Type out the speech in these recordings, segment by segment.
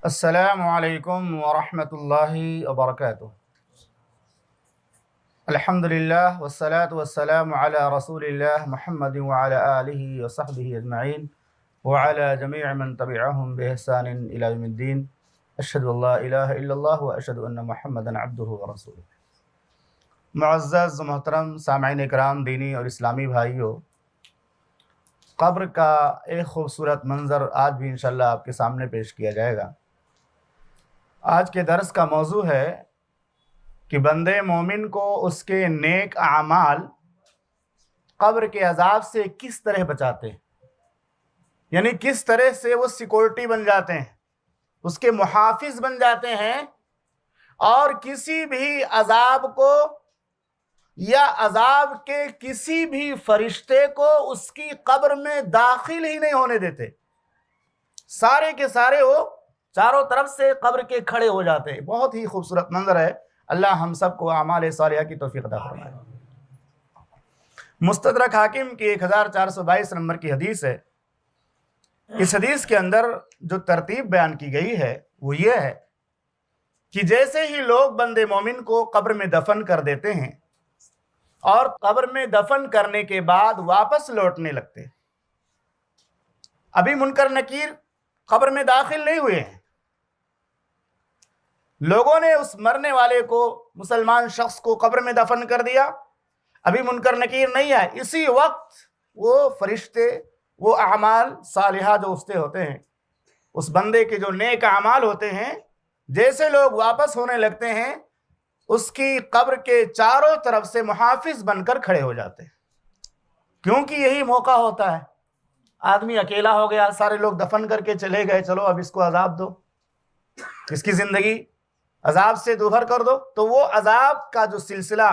السلام علیکم ورحمۃ اللہ وبرکاتہ۔ الحمدللہ والصلاة والسلام علی رسول اللہ محمد وعلی آلہ وصحبہ اجمعین وعلی جمیع من تبعہم بإحسان الی یوم الدین۔ اشہد ان لا الہ الا اللہ واشہد ان محمدا عبدہ ورسولہ۔ معزز محترم سامعین کرام، دینی اور اسلامی بھائیوں، قبر کا ایک خوبصورت منظر آج بھی انشاءاللہ آپ کے سامنے پیش کیا جائے گا۔ آج کے درس کا موضوع ہے کہ بندے مومن کو اس کے نیک اعمال قبر کے عذاب سے کس طرح بچاتے ہیں، یعنی کس طرح سے وہ سیکورٹی بن جاتے ہیں، اس کے محافظ بن جاتے ہیں، اور کسی بھی عذاب کو یا عذاب کے کسی بھی فرشتے کو اس کی قبر میں داخل ہی نہیں ہونے دیتے۔ سارے کے سارے وہ چاروں طرف سے قبر کے کھڑے ہو جاتے ہیں۔ بہت ہی خوبصورت منظر ہے۔ اللہ ہم سب کو اعمال صالحہ کی توفیق عطا فرمائے۔ مستدرک حاکم کی 1422 نمبر کی حدیث ہے۔ اس حدیث کے اندر جو ترتیب بیان کی گئی ہے وہ یہ ہے کہ جیسے ہی لوگ بندے مومن کو قبر میں دفن کر دیتے ہیں اور قبر میں دفن کرنے کے بعد واپس لوٹنے لگتے ہیں، ابھی منکر نکیر قبر میں داخل نہیں ہوئے ہیں، لوگوں نے اس مرنے والے کو، مسلمان شخص کو قبر میں دفن کر دیا، ابھی منکر نکیر نہیں آئے، اسی وقت وہ فرشتے، وہ اعمال صالحہ جو اس سے ہوتے ہیں، اس بندے کے جو نیک اعمال ہوتے ہیں، جیسے لوگ واپس ہونے لگتے ہیں، اس کی قبر کے چاروں طرف سے محافظ بن کر کھڑے ہو جاتے ہیں۔ کیونکہ یہی موقع ہوتا ہے، آدمی اکیلا ہو گیا، سارے لوگ دفن کر کے چلے گئے، چلو اب اس کو عذاب دو، اس کی زندگی عذاب سے دوبھر کر دو، تو وہ عذاب کا جو سلسلہ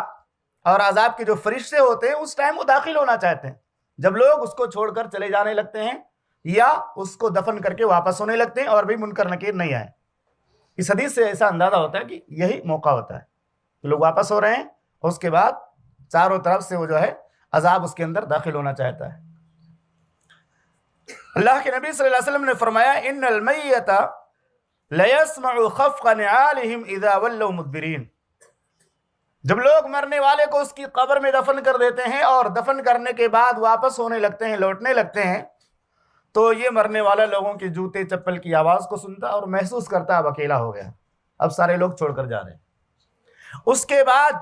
اور عذاب کے جو فرشتے ہوتے ہیں اس ٹائم وہ داخل ہونا چاہتے ہیں، جب لوگ اس کو چھوڑ کر چلے جانے لگتے ہیں یا اس کو دفن کر کے واپس ہونے لگتے ہیں اور بھی منکر نکیر نہیں آئے۔ اس حدیث سے ایسا اندازہ ہوتا ہے کہ یہی موقع ہوتا ہے کہ لوگ واپس ہو رہے ہیں اور اس کے بعد چاروں طرف سے وہ جو ہے عذاب اس کے اندر داخل ہونا چاہتا ہے۔ اللہ کے نبی صلی اللہ علیہ وسلم نے فرمایا ان المیت لیسمع خفق نعالہم اذا ولوا مدبرین۔ جب لوگ مرنے والے کو اس کی قبر میں دفن کر دیتے ہیں اور دفن کرنے کے بعد واپس ہونے لگتے ہیں، لوٹنے لگتے ہیں، تو یہ مرنے والا لوگوں کے جوتے چپل کی آواز کو سنتا اور محسوس کرتا اب اکیلا ہو گیا، اب سارے لوگ چھوڑ کر جا رہے ہیں۔ اس کے بعد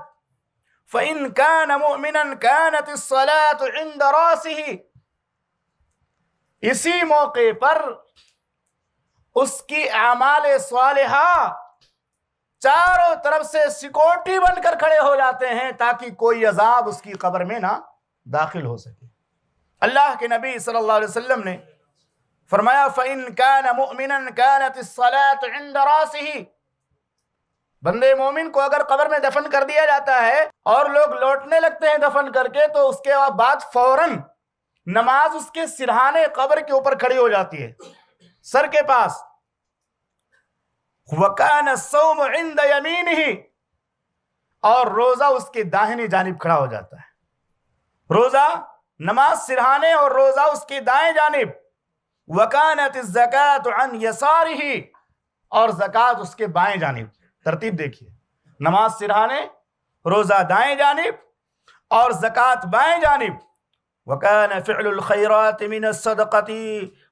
فَإِن كَانَ مُؤْمِنًا كَانَتِ الصَّلَاةُ عِنْدَ رَاسِهِ، اسی موقع پر اس کی اعمال صالحہ چاروں طرف سے سیکورٹی بن کر کھڑے ہو جاتے ہیں تاکہ کوئی عذاب اس کی قبر میں نہ داخل ہو سکے۔ اللہ کے نبی صلی اللہ علیہ وسلم نے فرمایا فَإِن كَانَ مُؤْمِنًا كَانَتِ الصَّلَاةُ عِنْدَ رَاسِهِ، بندے مومن کو اگر قبر میں دفن کر دیا جاتا ہے اور لوگ لوٹنے لگتے ہیں دفن کر کے، تو اس کے بعد فوراً نماز اس کے سرہانے قبر کے اوپر کھڑی ہو جاتی ہے، سر کے پاس۔ وَكَانَ الصَّوْمُ عِنْدَ يَمِينِهِ، اور روزہ اس کے داہنی جانب کھڑا ہو جاتا ہے، روزہ، نماز سرہانے اور روزہ اس کے دائیں جانب۔ وَكَانَتِ الزَّكَاةُ عَنْ يَسَارِهِ، اور زکوٰۃ اس کے بائیں جانب۔ ترتیب دیکھیے، نماز سرہانے، روزہ دائیں جانب اور زکوٰۃ بائیں جانب۔ وَكَانَ فِعْلُ الْخَيْرَاتِ مِنَ الصَّدَقَةِ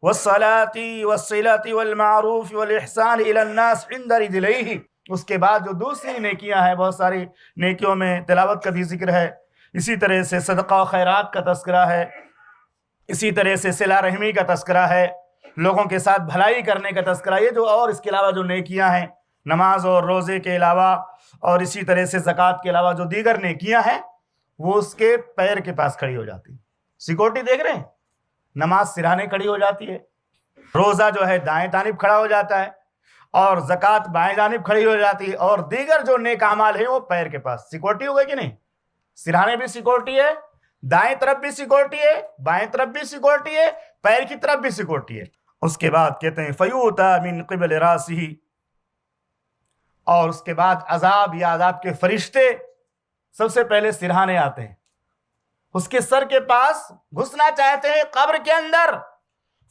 وَالصَّلَاةِ وَالصِّلَةِ وَالْمَعْرُوفِ وَالْإِحْسَانِ إِلَى النَّاسِ عِنْدَ رِجْلَيْهِ۔ اس کے بعد جو دوسری نیکیاں ہیں، بہت ساری نیکیوں میں تلاوت کا بھی ذکر ہے، اسی طرح سے صدقہ و خیرات کا تذکرہ ہے، اسی طرح سے صلہ رحمی کا تذکرہ ہے، لوگوں کے ساتھ بھلائی کرنے کا تذکرہ، یہ جو اور اس کے علاوہ جو نیکیاں ہیں، نماز اور روزے کے علاوہ اور اسی طرح سے زکوٰۃ کے علاوہ جو دیگر نیکیاں ہیں، وہ اس کے پیر کے پاس کھڑی ہو جاتی ہیں۔ سیکورٹی دیکھ رہے ہیں، نماز سرہانے کھڑی ہو جاتی ہے، روزہ جو ہے دائیں جانب کھڑا ہو جاتا ہے، اور زکوٰۃ بائیں جانب کھڑی ہو جاتی ہے، اور دیگر جو نیک اعمال ہیں وہ پیر کے پاس۔ سیکورٹی ہو گئی کہ نہیں؟ سرہانے بھی سیکورٹی ہے، دائیں طرف بھی سیکورٹی ہے، بائیں طرف بھی سیکورٹی ہے، پیر کی طرف بھی سیکورٹی ہے۔ اس کے بعد کہتے ہیں فَيُؤْتَى مِن قِبَلِ رَاسِهِ، اور اس کے بعد عذاب یا عذاب کے فرشتے سب سے پہلے سرہانے آتے ہیں، اس کے سر کے پاس گھسنا چاہتے ہیں قبر کے اندر،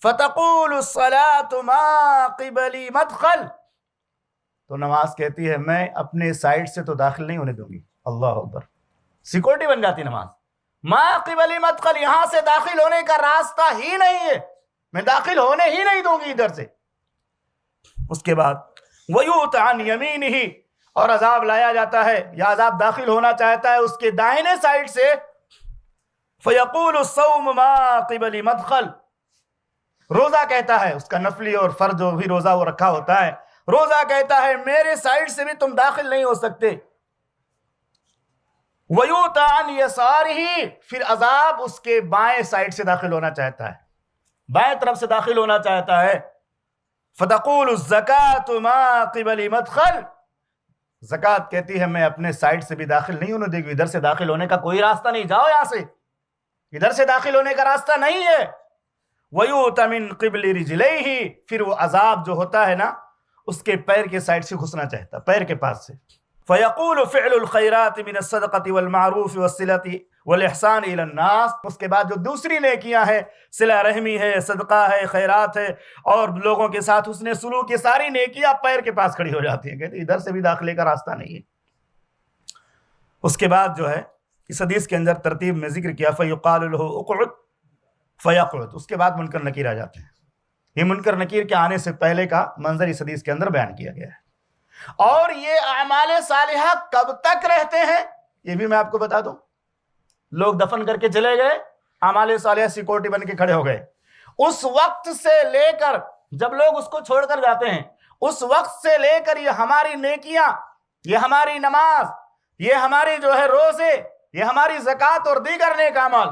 فتقول الصلاة ما قبلی مدخل، تو نماز کہتی ہے میں اپنے سائڈ سے تو داخل نہیں ہونے دوں گی. اللہ اکبر، سیکورٹی بن جاتی نماز. ما قبلی مدخل، یہاں سے داخل ہونے کا راستہ ہی نہیں ہے، میں داخل ہونے ہی نہیں دوں گی ادھر سے. اس کے بعد وَيُؤْتَ عَنْ يَمِينِهِ، اور عذاب لایا جاتا ہے یا عذاب داخل ہونا چاہتا ہے اس کے دائنے سائڈ سے. فَيَقُولُ الصَّوْمُ مَا قِبَلِ مَدْخَلْ، روزہ کہتا ہے، اس کا نفلی اور فرض جو بھی روزہ وہ رکھا ہوتا ہے، روزہ کہتا ہے میرے سائڈ سے بھی تم داخل نہیں ہو سکتے. وَيُؤْتَ عَنْ يَسَارِهِ، پھر عذاب اس کے بائیں سائڈ سے داخل ہونا چاہتا ہے، بائیں طرف سے داخل ہونا چاہتا ہے. فَتَقُولُ الزَّكَاةُ مَا قِبَلِ مَدْخَلْ، زکوٰۃ کہتی ہے میں اپنے سائڈ سے بھی داخل نہیں ہونے دے گی، ادھر سے داخل ہونے کا کوئی راستہ نہیں، جاؤ یہاں سے، ادھر سے داخل ہونے کا راستہ نہیں ہے. وَيُؤْتَ مِنْ قِبْلِ رِجْلَيْهِ، پھر وہ عذاب جو ہوتا ہے نا اس کے پیر کے سائڈ سے گھسنا چاہتا، پیر کے پاس سے. فَيَقُولُ فِعْلُ الْخَيْرَاتِ مِنَ الصَّدَقَةِ وَالْمَعْرُوفِ وَالصِّلَةِ وَالْإِحْسَانِ إِلَى النَّاسِ، اس کے بعد جو دوسری نیکیاں ہیں، صلہ رحمی ہے، صدقہ ہے، خیرات ہے، اور لوگوں کے ساتھ حسن سلوک، یہ ساری نیکیاں پیر کے پاس کھڑی ہو جاتی ہیں. کہتے ادھر سے بھی داخلے کا راستہ نہیں ہے. اس کے بعد جو ہے اس حدیث کے اندر ترتیب میں ذکر کیا فَيُقَالُ لَهُ اُقْعُدْ فَيَقْعُدْ، اس کے بعد منکر نکیر آ جاتے ہیں. یہ منکر نکیر کے آنے سے پہلے کا منظر اس حدیث کے اندر بیان کیا گیا ہے. اور یہ اعمال صالحہ کب تک رہتے ہیں یہ بھی میں آپ کو بتا دوں. لوگ دفن کر کے چلے گئے، اعمال صالحہ سیکورٹی بن کے کھڑے ہو گئے، اس وقت سے لے کر جب لوگ اس کو چھوڑ کر جاتے ہیں، اس وقت سے لے کر یہ ہماری نیکیاں، یہ ہماری نماز، یہ ہماری جو ہے روزے، یہ ہماری زکوٰۃ اور دیگر نیک اعمال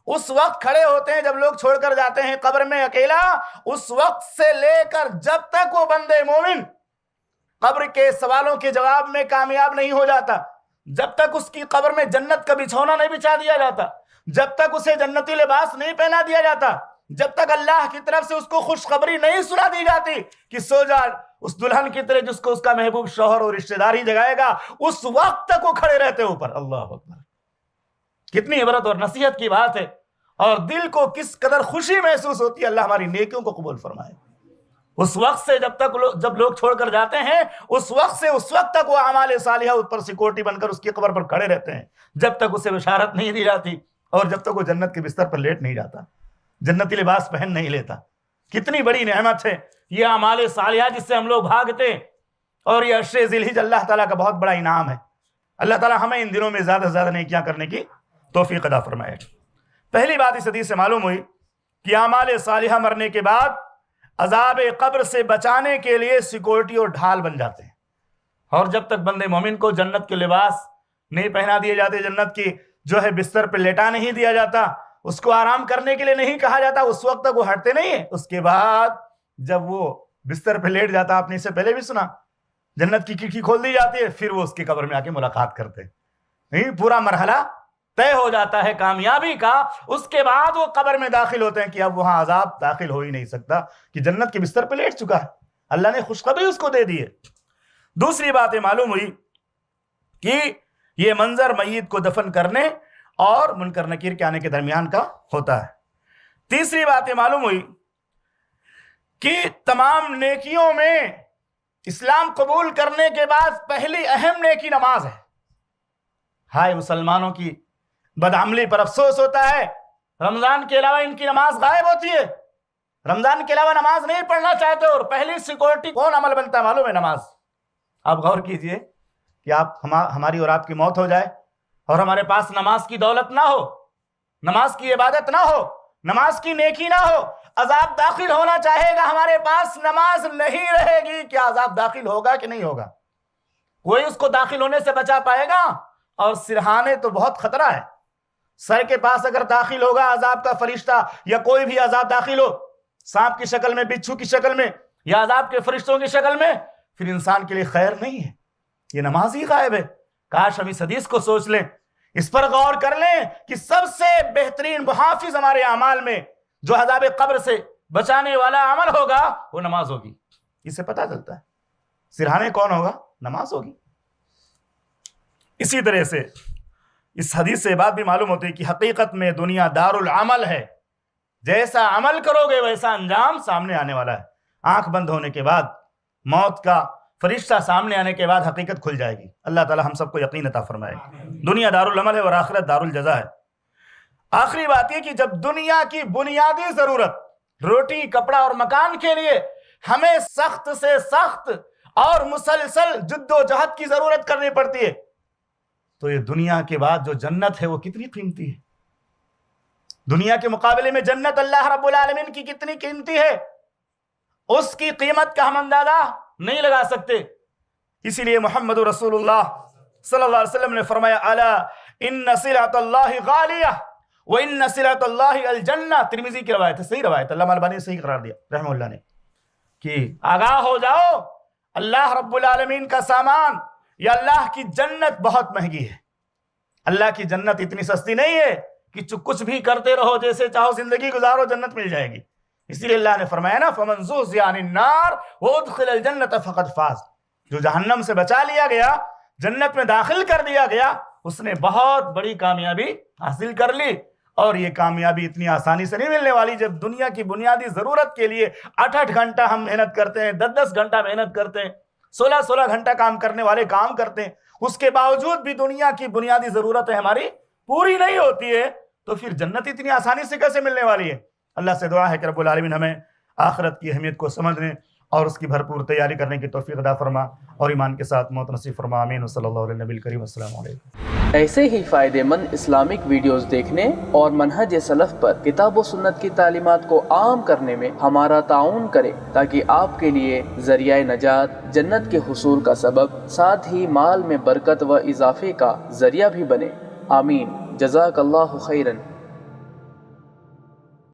اس وقت کھڑے ہوتے ہیں جب لوگ چھوڑ کر جاتے ہیں قبر میں اکیلا. اس وقت سے لے کر جب تک وہ بندے مومن قبر کے سوالوں کے جواب میں کامیاب نہیں ہو جاتا، جب تک اس کی قبر میں جنت کا بچھونا نہیں بچھا دیا جاتا، جب تک اسے جنتی لباس نہیں پہنا دیا جاتا، جب تک اللہ کی طرف سے اس کو خوشخبری نہیں سنا دی جاتی کہ سو جا اس دلہن کی طرح جس کو اس کا محبوب شوہر اور رشتہ دار ہی جگائے گا، اس وقت تک وہ کھڑے رہتے اوپر. اللہ اکبر، کتنی عبرت اور نصیحت کی بات ہے، اور دل کو کس قدر خوشی محسوس ہوتی ہے. اللہ ہماری نیکیوں کو قبول فرمائے. اس وقت سے جب لوگ چھوڑ کر جاتے ہیں، اس وقت سے اس وقت تک وہ اعمال صالحہ اس پر سیکورٹی بن کر اس کی قبر پر کھڑے رہتے ہیں، جب تک اسے بشارت نہیں دی جاتی اور جب تک وہ جنت کے بستر پر لیٹ نہیں جاتا، جنتی لباس پہن نہیں لیتا. کتنی بڑی نعمت ہے یہ اعمال صالحہ جس سے ہم لوگ بھاگتے، اور یہ عشر ذی الحجہ اللہ تعالیٰ کا بہت بڑا انعام ہے. اللہ تعالیٰ ہمیں ان دنوں میں زیادہ سے زیادہ نیکیاں کرنے کی توفیق عطا فرمائے. پہلی بات اس حدیث سے معلوم ہوئی کہ اعمال صالحہ مرنے کے بعد عذاب قبر سے بچانے کے لیے سیکورٹی اور ڈھال بن جاتے ہیں. اور جب تک بندے مومن کو جنت کے لباس نہیں پہنا دیے جاتے، جنت کی جو ہے بستر پہ لیٹا نہیں دیا جاتا، اس کو آرام کرنے کے لیے نہیں کہا جاتا، اس وقت تک وہ ہٹتے نہیں ہیں. اس کے بعد جب وہ بستر پہ لیٹ جاتا، آپ نے اس سے پہلے بھی سنا، جنت کی کھڑکی کھول دی جاتی ہے، پھر وہ اس کی قبر میں آ کے ملاقات کرتے ہیں. نہیں، پورا مرحلہ طے ہو جاتا ہے کامیابی کا. اس کے بعد وہ قبر میں داخل ہوتے ہیں کہ اب وہاں عذاب داخل ہو ہی نہیں سکتا کہ جنت کے بستر پہ لیٹ چکا ہے، اللہ نے خوشخبری اس کو دے دی ہے. دوسری بات یہ معلوم ہوئی کہ یہ منظر میت کو دفن کرنے اور منکر نکیر کے آنے کے درمیان کا ہوتا ہے. تیسری بات یہ معلوم ہوئی کہ تمام نیکیوں میں اسلام قبول کرنے کے بعد پہلی اہم نیکی نماز ہے. ہائے مسلمانوں کی بدعملی پر افسوس ہوتا ہے، رمضان کے علاوہ ان کی نماز غائب ہوتی ہے، رمضان کے علاوہ نماز نہیں پڑھنا چاہتے، اور پہلی سیکورٹی کون عمل بنتا ہے معلوم ہے؟ نماز. آپ غور کیجئے کہ ہماری اور آپ کی موت ہو جائے اور ہمارے پاس نماز کی دولت نہ ہو، نماز کی عبادت نہ ہو، نماز کی نیکی نہ ہو، عذاب داخل ہونا چاہے گا، ہمارے پاس نماز نہیں رہے گی، کیا عذاب داخل ہوگا کہ نہیں ہوگا؟ کوئی اس کو داخل ہونے سے بچا پائے گا؟ اور سرہانے تو بہت خطرہ ہے. سر کے پاس اگر داخل ہوگا عذاب کا فرشتہ یا کوئی بھی عذاب داخل ہو، سانپ کی شکل میں، بچھو کی شکل میں، یا عذاب کے فرشتوں کی شکل میں، پھر انسان کے لیے خیر نہیں ہے. یہ نماز ہی غائب ہے. کاش ہم اس حدیث کو سوچ لیں، اس پر غور کر لیں کہ سب سے بہترین محافظ ہمارے اعمال میں جو عذاب قبر سے بچانے والا عمل ہوگا وہ نماز ہوگی. اس سے پتہ چلتا ہے سرہانے کون ہوگا؟ نماز ہوگی. اسی طرح سے اس حدیث سے بات بھی معلوم ہوتی ہے کہ حقیقت میں دنیا دار العمل ہے. جیسا عمل کرو گے ویسا انجام سامنے آنے والا ہے. آنکھ بند ہونے کے بعد موت کا فرشتہ سامنے آنے کے بعد حقیقت کھل جائے گی. اللہ تعالی ہم سب کو یقین عطا فرمائے. دنیا دارالعمل ہے اور آخرت دارالجزا ہے. آخری بات یہ کہ جب دنیا کی بنیادی ضرورت روٹی کپڑا اور مکان کے لیے ہمیں سخت سے سخت اور مسلسل جد و جہد کی ضرورت کرنی پڑتی ہے تو یہ دنیا کے بعد جو جنت ہے وہ کتنی قیمتی ہے. دنیا کے مقابلے میں جنت اللہ رب العالمین کی کتنی قیمتی ہے، اس کی قیمت کا ہم اندازہ نہیں لگا سکتے. اسی لیے محمد رسول اللہ صلی اللہ علیہ وسلم نے فرمایا الا ان سلعۃ اللہ غالیہ وان سلعۃ اللہ الجنہ. ترمذی کی روایت ہے، صحیح روایت، علامہ البانی نے صحیح قرار دیا رحمہ اللہ نے کہ آگاہ ہو جاؤ اللہ رب العالمین کا سامان یا اللہ کی جنت بہت مہنگی ہے. اللہ کی جنت اتنی سستی نہیں ہے کہ کچھ بھی کرتے رہو جیسے چاہو زندگی گزارو جنت مل جائے گی. اسی لیے اللہ نے فرمایا نا فمن زحزح عن النار وادخل الجنۃ فقد فاز. جو جہنم سے بچا لیا گیا جنت میں داخل کر دیا گیا اس نے بہت بڑی کامیابی حاصل کر لی. اور یہ کامیابی اتنی آسانی سے نہیں ملنے والی. جب دنیا کی بنیادی ضرورت کے لیے 8-8 گھنٹہ ہم محنت کرتے ہیں، 10-10 گھنٹہ محنت کرتے ہیں، 16-16 گھنٹہ کام کرنے والے کام کرتے ہیں، اس کے باوجود بھی دنیا کی بنیادی ضرورتیں ہماری پوری نہیں ہوتی ہے تو پھر جنت اتنی آسانی سے کیسے ملنے والی ہے. اللہ سے دعا ہے کہ رب العالمین ہمیں آخرت کی اہمیت کو سمجھنے اور اس کی بھرپور تیاری کرنے کی توفیق عطا فرما اور ایمان کے ساتھ موت نصیب فرما. آمین. صلی اللہ علیہ نبی الکریم. السلام علیکم. ایسے ہی فائدے مند اسلامک ویڈیوز دیکھنے اور منہج سلف پر کتاب و سنت کی تعلیمات کو عام کرنے میں ہمارا تعاون کریں تاکہ آپ کے لیے ذریعہ نجات، جنت کے حصول کا سبب، ساتھ ہی مال میں برکت و اضافے کا ذریعہ بھی بنے. آمین. جزاک اللہ خیرن.